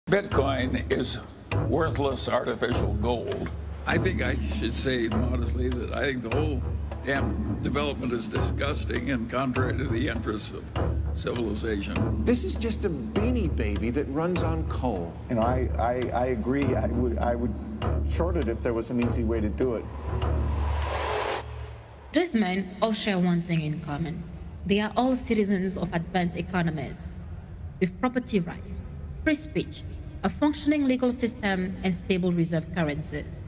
Bitcoin is worthless artificial gold. I think I should say modestly that I think the whole damn development is disgusting and contrary to the interests of civilization. This is just a beanie baby that runs on coal. And I agree. I would short it if there was an easy way to do it. These men all share one thing in common. They are all citizens of advanced economies, with property rights, free speech, a functioning legal system, and stable reserve currencies.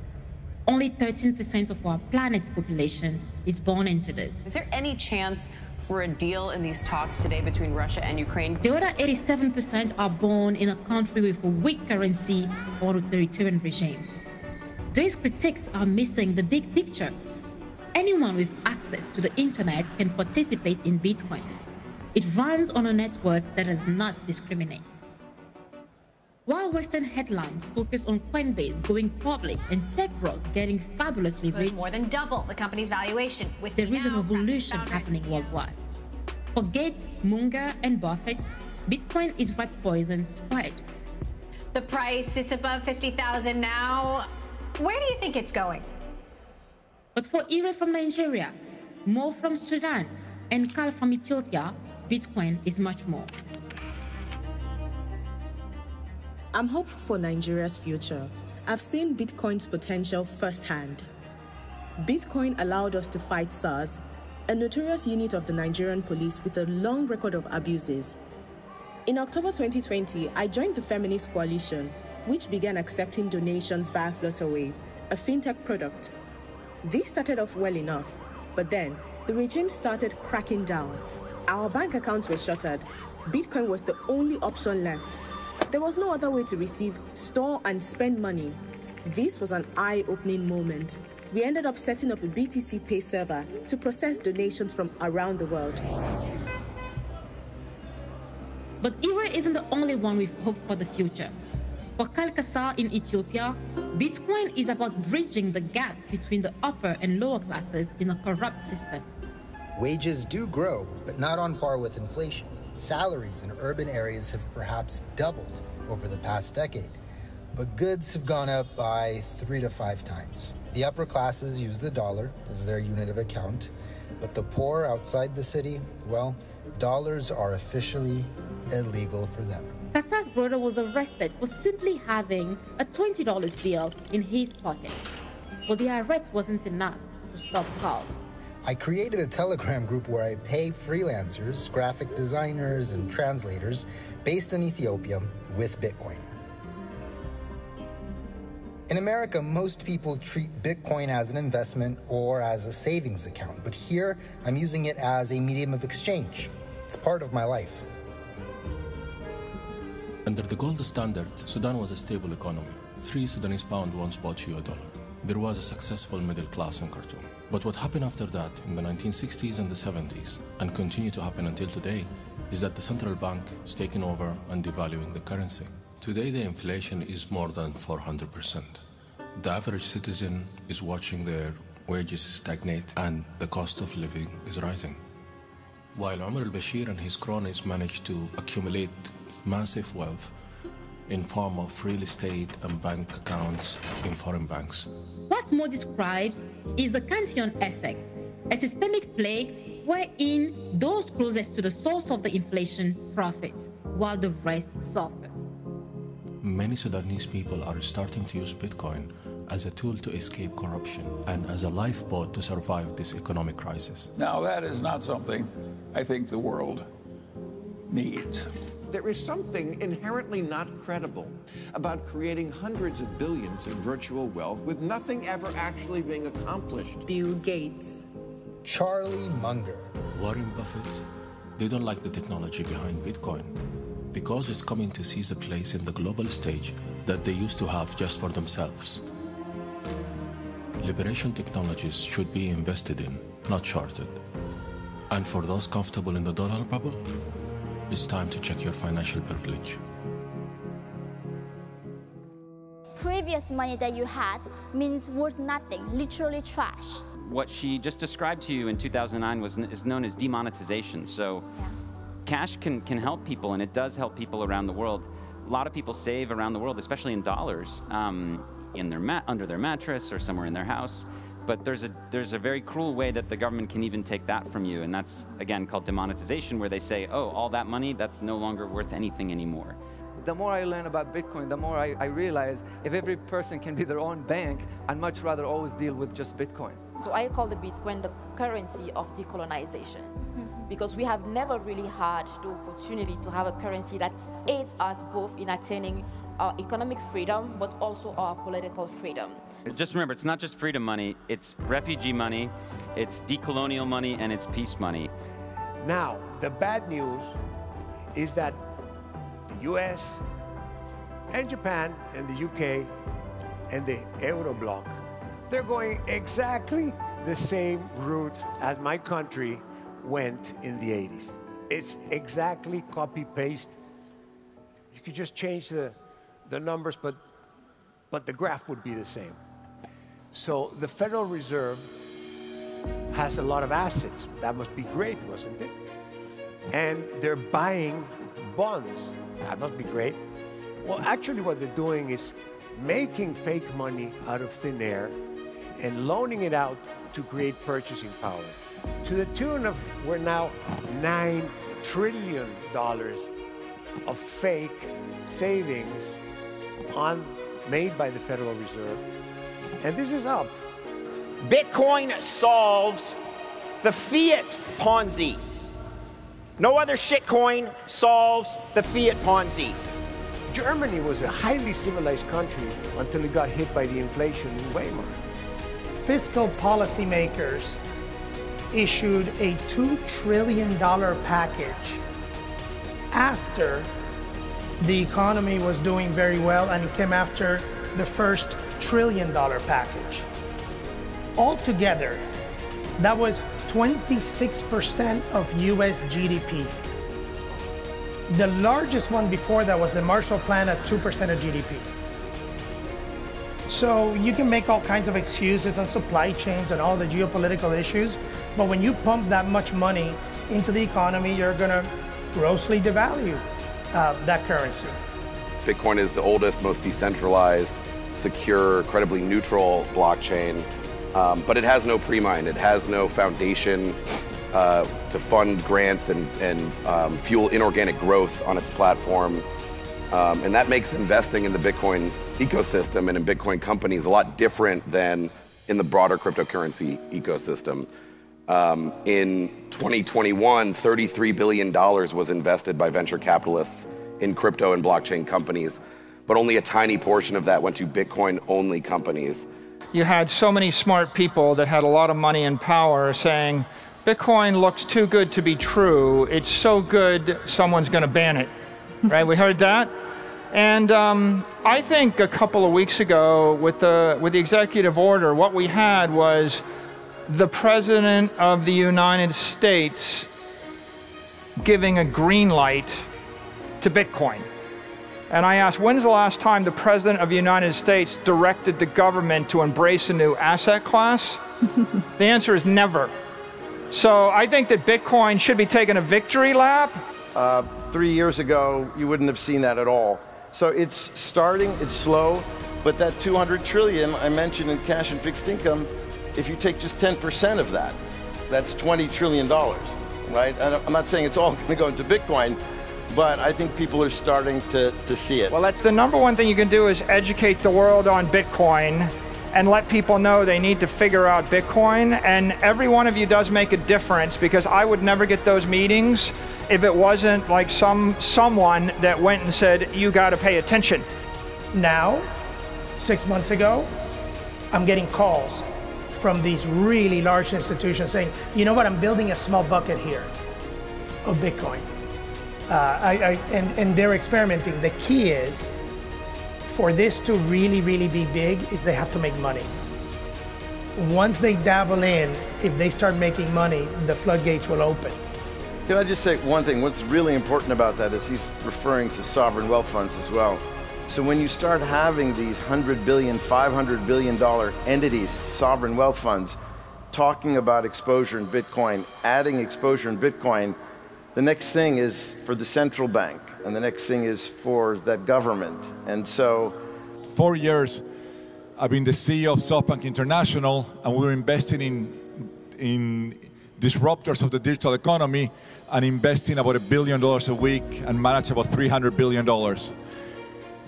Only 13% of our planet's population is born into this. Is there any chance for a deal in these talks today between Russia and Ukraine? The other 87% are born in a country with a weak currency or authoritarian regime. These critics are missing the big picture. Anyone with access to the internet can participate in Bitcoin. It runs on a network that does not discriminate. While Western headlines focus on Coinbase going public and tech bros getting fabulously rich, more than double the company's valuation, with there is a revolution happening worldwide. For Gates, Munger, and Buffett, Bitcoin is rat poison squared. The price, it's above 50,000 now. Where do you think it's going? But for Ire from Nigeria, Mo from Sudan, and Carl from Ethiopia, Bitcoin is much more. I'm hopeful for Nigeria's future. I've seen Bitcoin's potential firsthand. Bitcoin allowed us to fight SARS, a notorious unit of the Nigerian police with a long record of abuses. In October 2020, I joined the Feminist Coalition, which began accepting donations via Flutterwave, a fintech product. This started off well enough, but then the regime started cracking down. Our bank accounts were shuttered. Bitcoin was the only option left. There was no other way to receive, store, and spend money. This was an eye-opening moment. We ended up setting up a BTC Pay server to process donations from around the world. But Ire isn't the only one with hope for the future. For Kalkasa in Ethiopia, Bitcoin is about bridging the gap between the upper and lower classes in a corrupt system. Wages do grow, but not on par with inflation. Salaries in urban areas have perhaps doubled over the past decade, but goods have gone up by 3 to 5 times. The upper classes use the dollar as their unit of account, but the poor outside the city, well, dollars are officially illegal for them. Kasa's brother was arrested for simply having a $20 bill in his pocket, but the arrest wasn't enough to stop Carl. I created a Telegram group where I pay freelancers, graphic designers, and translators based in Ethiopia with Bitcoin. In America, most people treat Bitcoin as an investment or as a savings account, but here I'm using it as a medium of exchange. It's part of my life. Under the gold standard, Sudan was a stable economy. 3 Sudanese pound once bought you $1. There was a successful middle class in Khartoum. But what happened after that in the 1960s and the 70s, and continue to happen until today, is that the central bank is taking over and devaluing the currency. Today the inflation is more than 400%. The average citizen is watching their wages stagnate and the cost of living is rising. While Omar al-Bashir and his cronies managed to accumulate massive wealth in form of real estate and bank accounts in foreign banks. What Mo describes is the Cantillon effect, a systemic plague wherein those closest to the source of the inflation profit, while the rest suffer. Many Sudanese people are starting to use Bitcoin as a tool to escape corruption and as a lifeboat to survive this economic crisis. Now, that is not something I think the world needs. There is something inherently not credible about creating hundreds of billions in virtual wealth with nothing ever actually being accomplished. Bill Gates, Charlie Munger, Warren Buffett, they don't like the technology behind Bitcoin because it's coming to seize a place in the global stage that they used to have just for themselves. Liberation technologies should be invested in, not shorted. And for those comfortable in the dollar bubble, it's time to check your financial privilege. Previous money that you had means worth nothing, literally trash. What she just described to you in 2009 is known as demonetization. So cash can help people, and it does help people around the world. lot of people save around the world, especially in dollars, under their mattress or somewhere in their house. But there's a very cruel way that the government can even take that from you, and that's, again, called demonetization, where they say, oh, all that money, that's no longer worth anything anymore. The more I learn about Bitcoin, the more I realize if every person can be their own bank, I'd much rather always deal with just Bitcoin. So I call the Bitcoin the currency of decolonization, because we have never really had the opportunity to have a currency that aids us both in attaining our economic freedom, but also our political freedom. Just remember, it's not just freedom money, it's refugee money, it's decolonial money, and it's peace money. Now, the bad news is that the US and Japan and the UK and the Euro bloc, they're going exactly the same route as my country went in the 80s. It's exactly copy-paste. You could just change the numbers, but the graph would be the same. So the Federal Reserve has a lot of assets. That must be great, wasn't it? And they're buying bonds. That must be great. Well, actually what they're doing is making fake money out of thin air and loaning it out to create purchasing power. To the tune of, we're now $9 trillion of fake savings made by the Federal Reserve. And this is up. Bitcoin solves the fiat Ponzi. No other shitcoin solves the fiat Ponzi. Germany was a highly civilized country until it got hit by the inflation in Weimar. Fiscal policymakers issued a $2 trillion package after the economy was doing very well, and it came after the first $1 trillion package. Altogether, that was 26% of US GDP. The largest one before that was the Marshall Plan at 2% of GDP. So you can make all kinds of excuses on supply chains and all the geopolitical issues, but when you pump that much money into the economy, you're going to grossly devalue that currency. Bitcoin is the oldest, most decentralized, secure, credibly neutral blockchain, but it has no pre-mine. It has no foundation to fund grants and fuel inorganic growth on its platform. And that makes investing in the Bitcoin ecosystem and in Bitcoin companies a lot different than in the broader cryptocurrency ecosystem. In 2021, $33 billion was invested by venture capitalists in crypto and blockchain companies, but only a tiny portion of that went to Bitcoin-only companies. You had so many smart people that had a lot of money and power saying, Bitcoin looks too good to be true. It's so good, someone's going to ban it. Right? We heard that. And I think a couple of weeks ago with the executive order, what we had was the President of the United States giving a green light to Bitcoin. And I asked, when's the last time the President of the United States directed the government to embrace a new asset class? The answer is never. So I think that Bitcoin should be taking a victory lap. 3 years ago, you wouldn't have seen that at all. So it's starting, it's slow, but that 200 trillion I mentioned in cash and fixed income, if you take just 10% of that, that's $20 trillion, right? And I'm not saying it's all going to go into Bitcoin, but I think people are starting to see it. Well, that's the number one thing you can do is educate the world on Bitcoin and let people know they need to figure out Bitcoin. And every one of you does make a difference, because I would never get those meetings if it wasn't like someone that went and said, you got to pay attention. Now, 6 months ago, I'm getting calls from these really large institutions saying, you know what, I'm building a small bucket here of Bitcoin. And they're experimenting. The key is, for this to really, really be big, is they have to make money. Once they dabble in, if they start making money, the floodgates will open. Can I just say one thing? What's really important about that is he's referring to sovereign wealth funds as well. So when you start having these $100 billion, $500 billion entities, sovereign wealth funds, talking about exposure in Bitcoin, adding exposure in Bitcoin, the next thing is for the central bank and the next thing is for that government. And so 4 years, I've been the CEO of SoftBank International, and we're investing in disruptors of the digital economy and investing about $1 billion a week and manage about $300 billion.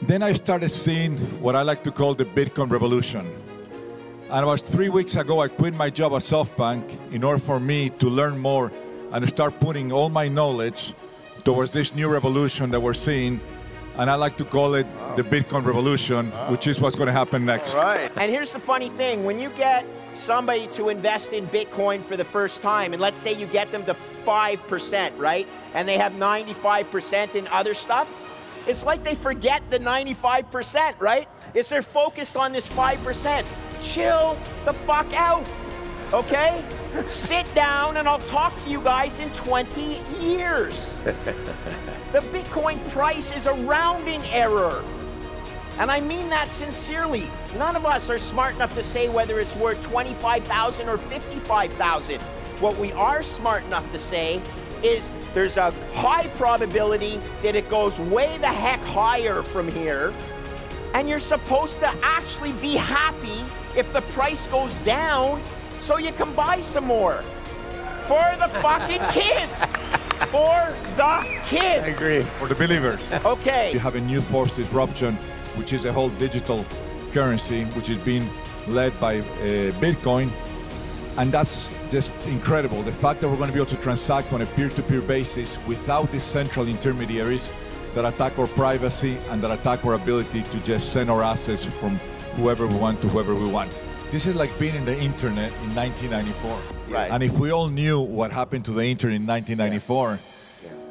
Then I started seeing what I like to call the Bitcoin revolution. And about 3 weeks ago, I quit my job at SoftBank in order for me to learn more and start putting all my knowledge towards this new revolution that we're seeing. And I like to call it the Bitcoin revolution, which is what's going to happen next. Right. And here's the funny thing. When you get somebody to invest in Bitcoin for the first time, and let's say you get them to 5%, right? And they have 95% in other stuff, it's like they forget the 95%, right? It's they're focused on this 5%. Chill the fuck out, okay? Sit down and I'll talk to you guys in 20 years. The Bitcoin price is a rounding error. And I mean that sincerely. None of us are smart enough to say whether it's worth 25,000 or 55,000. What we are smart enough to say is there's a high probability that it goes way the heck higher from here. And you're supposed to actually be happy if the price goes down so you can buy some more. For the fucking kids. For the kids. I agree. For the believers. Okay. You have a new forced disruption, which is a whole digital currency, which is being led by Bitcoin. And that's just incredible. The fact that we're going to be able to transact on a peer-to-peer basis without these central intermediaries that attack our privacy and that attack our ability to just send our assets from whoever we want to whoever we want. This is like being in the internet in 1994. Right. And if we all knew what happened to the internet in 1994,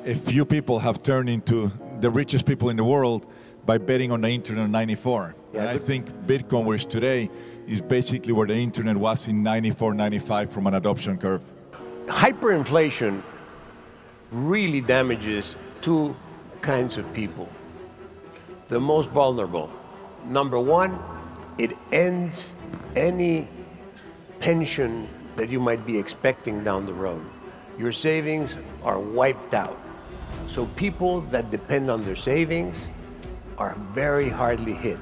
a few people have turned into the richest people in the world by betting on the internet in 94. And I think Bitcoin, where it's today, is basically where the internet was in 94, 95 from an adoption curve. Hyperinflation really damages two kinds of people. The most vulnerable. Number one, it ends any pension that you might be expecting down the road. Your savings are wiped out. So people that depend on their savings are very hardly hit.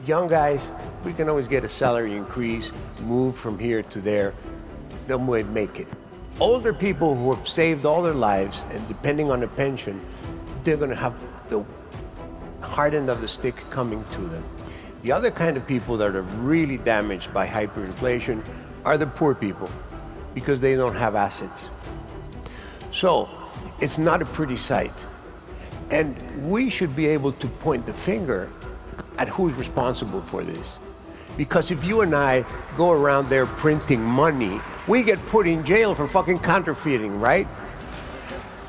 Young guys, we can always get a salary increase, move from here to there, they'll make it. Older people who have saved all their lives and depending on a pension, they're going to have the hard end of the stick coming to them. The other kind of people that are really damaged by hyperinflation are the poor people because they don't have assets. So it's not a pretty sight. And we should be able to point the finger at who's responsible for this. Because if you and I go around there printing money, we get put in jail for fucking counterfeiting, right?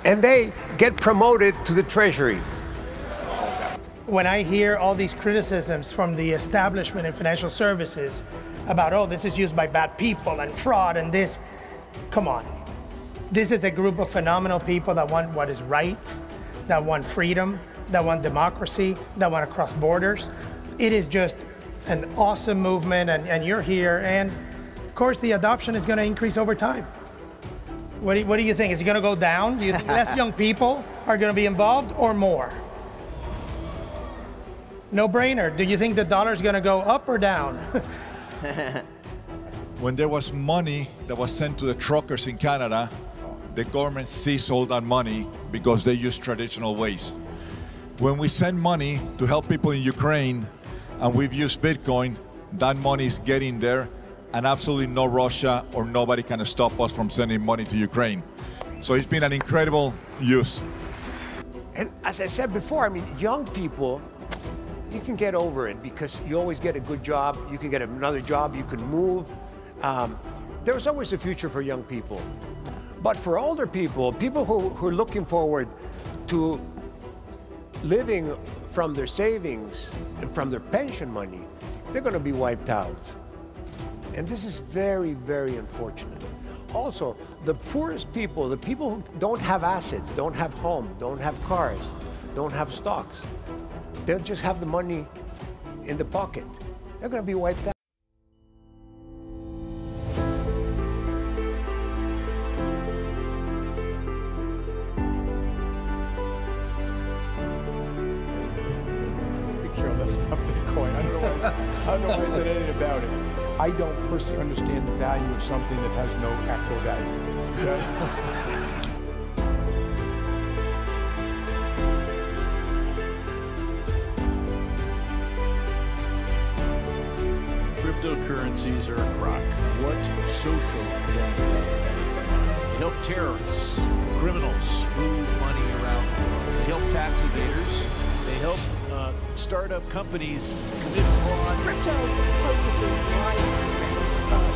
And they get promoted to the Treasury. When I hear all these criticisms from the establishment in financial services about, oh, this is used by bad people and fraud and this, come on. This is a group of phenomenal people that want what is right, that want freedom, that want democracy, that want to cross borders. It is just an awesome movement, and you're here, and of course the adoption is going to increase over time. What do you think? Is it going to go down? Do you think less young people are going to be involved or more? No brainer. Do you think the dollar is going to go up or down? When there was money that was sent to the truckers in Canada, the government seized all that money because they used traditional ways. When we send money to help people in Ukraine and we've used Bitcoin, that money is getting there and absolutely no Russia or nobody can stop us from sending money to Ukraine. So it's been an incredible use. And as I said before, I mean, young people, you can get over it because you always get a good job, you can get another job, you can move. There's always a future for young people. But for older people, people who are looking forward to living from their savings and from their pension money, they're going to be wiped out. And this is very, very unfortunate. Also, the poorest people, the people who don't have assets, don't have home, don't have cars, don't have stocks, they'll just have the money in the pocket. They're going to be wiped out. Otherwise, it ain't about it. I don't personally understand the value of something that has no actual value. Okay? Cryptocurrencies are a crock. What social benefit? They help terrorists, criminals move money around the world. They help tax evaders. They help startup companies commit fraud. Crypto poses a wide threat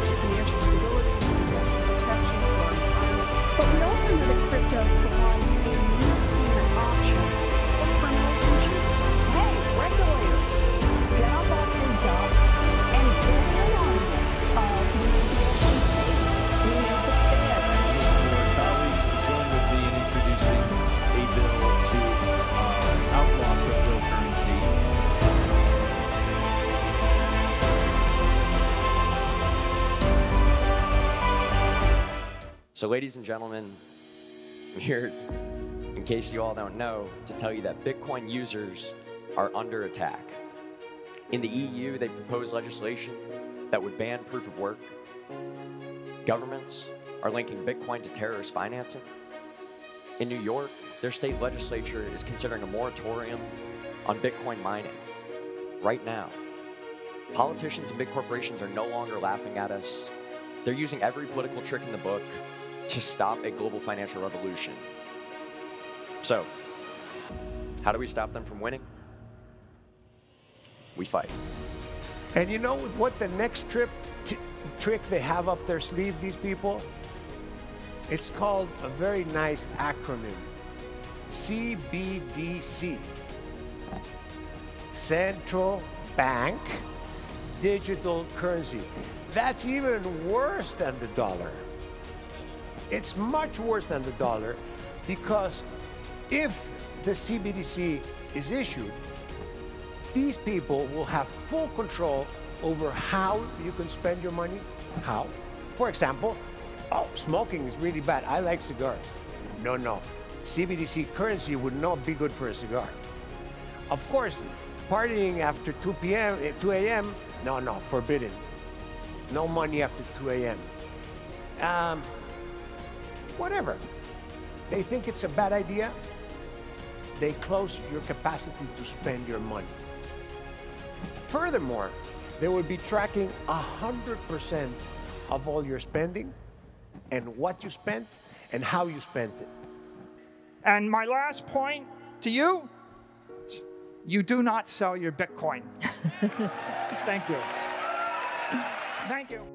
to financial stability, to investor protection, to our economy. But we also know that crypto provides a new payment option for criminals and cheats. Hey, regulators, get up off your duffs and get in on this. We need the SEC, we need the Fed. I look for colleagues to join with me in introducing a bill to outlaw cryptocurrency. So ladies and gentlemen, I'm here, in case you all don't know, to tell you that Bitcoin users are under attack. In the EU, they proposed legislation that would ban proof of work. Governments are linking Bitcoin to terrorist financing. In New York, their state legislature is considering a moratorium on Bitcoin mining right now. Politicians and big corporations are no longer laughing at us. They're using every political trick in the book to stop a global financial revolution. So, how do we stop them from winning? We fight. And you know what the next trick they have up their sleeve, these people? It's called a very nice acronym. CBDC. Central Bank Digital Currency. That's even worse than the dollar. It's much worse than the dollar because if the CBDC is issued, these people will have full control over how you can spend your money. How? For example, oh, smoking is really bad. I like cigars. No. CBDC currency would not be good for a cigar. Of course, partying after 2 a.m., no, forbidden. No money after 2 a.m. Whatever. They think it's a bad idea. They close your capacity to spend your money. Furthermore, they will be tracking 100% of all your spending and what you spent and how you spent it. And my last point to you, you do not sell your Bitcoin. Thank you. Thank you.